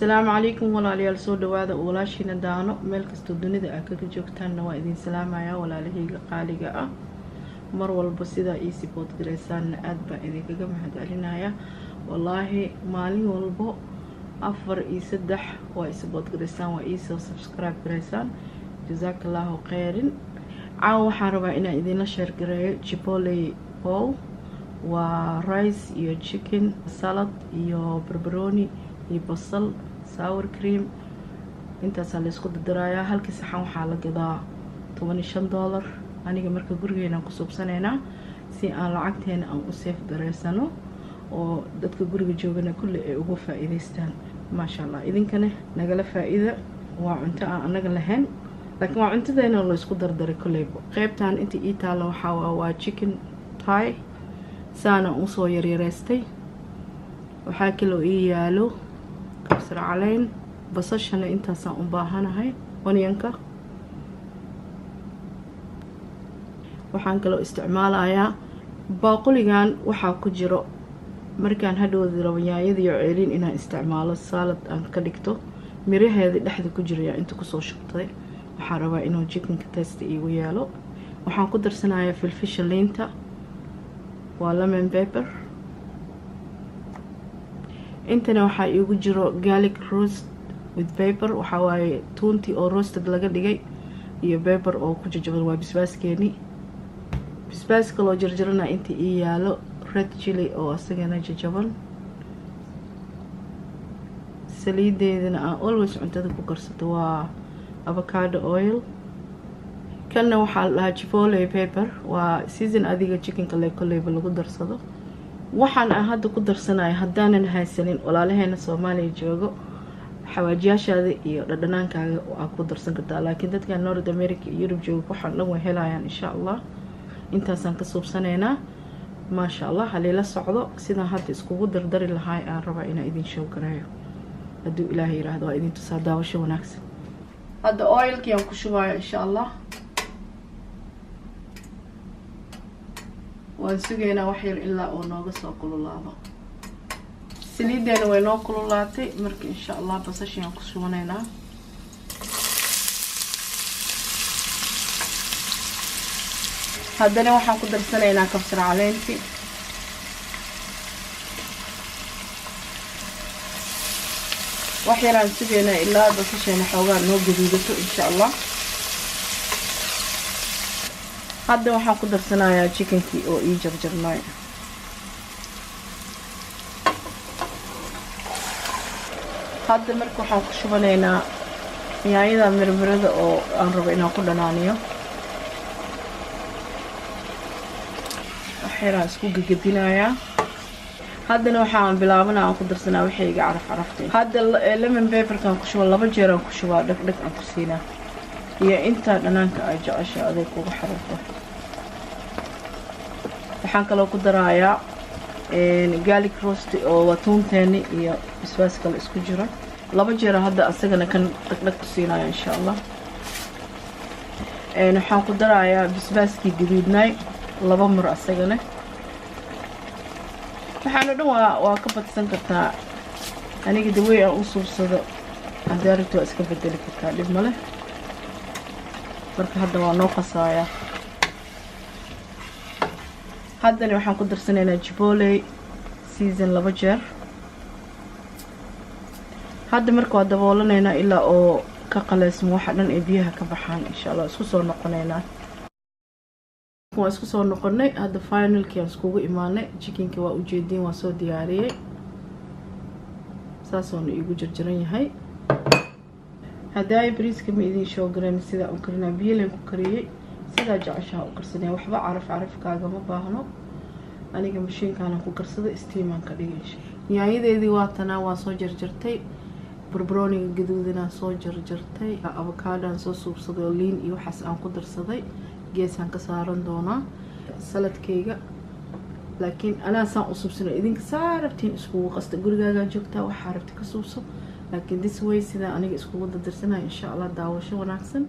السلام عليكم walaalyaal soo dhawaada walaashina daano meel kasto dunida aad kaga joogtaan waa idin salaamaya walaalahayga qaaliga ah mar walba sida ii support gareysaan aad baan idinkaga mahadcelinaya wallahi maalin walbo 4 iyo 3 waa support gareysaan waa ii soo subscribe gareysaan jazakallahu khairin caawa waxaan rabaa inaan idin share gareeyo chipotle bowl waa rice iyo chicken salad iyo barbaroni iyo basal sour cream intaas la isku dardarayaa halkii saxan waxa la gadaa $15 aniga marka gurigeena ku suubsaneena si aan lacagteena aan u save gareysano oo dadka guriga joogana kulli ay ugu faa'iideystaan ma sha Allah idinkana nagala faa'iido waa cunto aan anaga lahayn laakiin waa cuntadeena la isku dardaray kulliba qaybtan inta ii taalo waxa waa chicken thigh saana u soo yaryareystay waxa kale oo ii yaalo kabsar caleen basashana intaasaan u baahanahay onionka waxaan kale isticmaalayaa baaquligan waxa ku jiro markaan hadhowda rabo yaayada iyo ceelin inaan isticmaalo salad aan ka dhigto miraheeda dhexda ku jira inta ku soo shubtay waxaan rabaa inuu chickenka taste iigu yaalo waxaan ku darsanayaa filfisha liinta waa lemon pepper intana waxa iigu jiro garlic roast with pepper waxa waaye toonti oo roasted laga dhigay iyo pepper oo ku jajaban waa bisbaaskeeni bisbaaska loo jarjarana inta ii yaalo red chili oo asagana jajaban saliideedana aan always cuntada ku karsato waa avocado oil kana waxa la dhahaa chipotle pepper waa season adiga chickenka le kolleyba lagu darsado waxaan hadda ku darsanahay hadaanan haysanin walaalaheena Soomaaliya joogo xawaajiyaashaada iyo dhadhanaankaaga waa ku darsan kartaa laakiin dadka North America iyo Europe joogo waxaan dhan way helayaan insha Allah intaasaan ka suubsaneena ma sha Allah halila socdo sida hadda iskugu dardari lahaay aan rabaa inaan idin show gareeyo haduu Ilaahay yiraahdo waa idin tusaa daawasho wanaagsan hadda oilkii aan ku shubayo insha Allah waan sugeynaa wax yar ilaa oo nooga soo kululaado saliideena way noo kululaatay marka insha Allah basasha aan ku shubanaynaa haddana waxaan ku darsanaynaa kabsar caleentii wax yar aan sugeynaa ilaa basasheena xoogaa noo gaduudato insha Allah hadda waxaan ku darsanayaa chickenkii oo ii jarjarnay hadda marka waxaan ku shubanaynaa yaayada mirmirada oo aan rabo inaan ku dhanaaniyo waxyaraan isku gagabinayaa haddana waxaan bilaabana aan ku darsanaa wixii iga caraf-caraftay hadda lemon pepperkan ku shuba 2 jeer aan ku shubaa dhag aan ku siinaa iyo inta dhanaanka ay jeceshay aday kugu xarafo waxaan kaloo ku darayaa garlic roast oo watuunteeni iyo bisbaas kale isku jira 2 jeer hadda asagana kan dhag ku siinaya insha Allah waxaan ku darayaa bisbaaskii gaduudnay 2 mar asagana waxaan dhan waa ka badsan kartaa aniga dawey aan u suubsado hadaarto iska bedeli kartaa dib male marka hadda waa noo qasaaya haddana waxaan ku darsanaynaa chipotle season 2 jeer hadda marka waa daboolanaynaa ilaa oo ka qaleysmo waxa dhan ee biyaha ka baxaan insha Allah isku soo noqonaynaa waa isku soo noqonay hadda finalkii aan iskugu imaanay chickenka waa u jeedin waa soo diyaariyay saasoona igu jarjaran yahay hadday bariiska ma idin show gareyn sida uu karina biyo leen ku kariyay sida jeceshaha u karsanay waxba caraf-carafkaaga ma baahno aniga mashiinkaan ku karsada steaman ka dhigay yaayadeedii waa tanaa waa soo jarjartay barbaroniga gaduudina soo jarjartay avocado aan soo suubsaday liin iyo waxaas aan ku darsaday geesaan ka saaran doonaa saladkeyga laakiin anaa saan u suubsano idinka saarabtiin iskugu qasta gurigaaga joogtaa waxa rabti ka suubso laakiin this way sida aniga iskugu dardarsanay insha Allah daawasho wanaagsan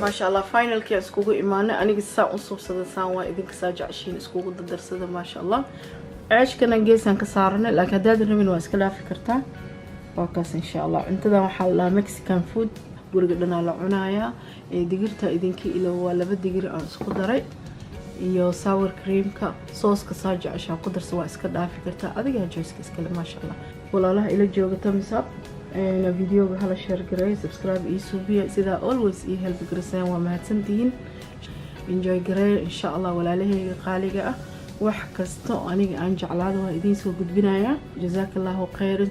ما شاء الله فاينل كي اسكوغو إيمانا أنا قصة أنصوب صدا سان وإذن كساجع عشين اسكوغو ددر صدا ما شاء الله عيش كنا نجيسان كسارنا لكن هداد الرمين واسكلا فكرتا وكاس إن شاء الله أنت ذا محل مكسيكان فود guriga la cunaaya digirta idinki ilo waa laba digir aan isku daray iyo sour creamka sooska saajacasha ku darso waa iska dhaafi kartaa adiga joyska iska le ma sha Allah walaalaha ila joogta misab videoga hala share garay subscribe iyo suubiya sida always iyo help gareysaan waa mahadsantihiin enjoy garay insha Allah walaalahayga qaaliga ah wax kasto aniga aan jeclaado waa idin soo gudbinaya jazaakallahu khayran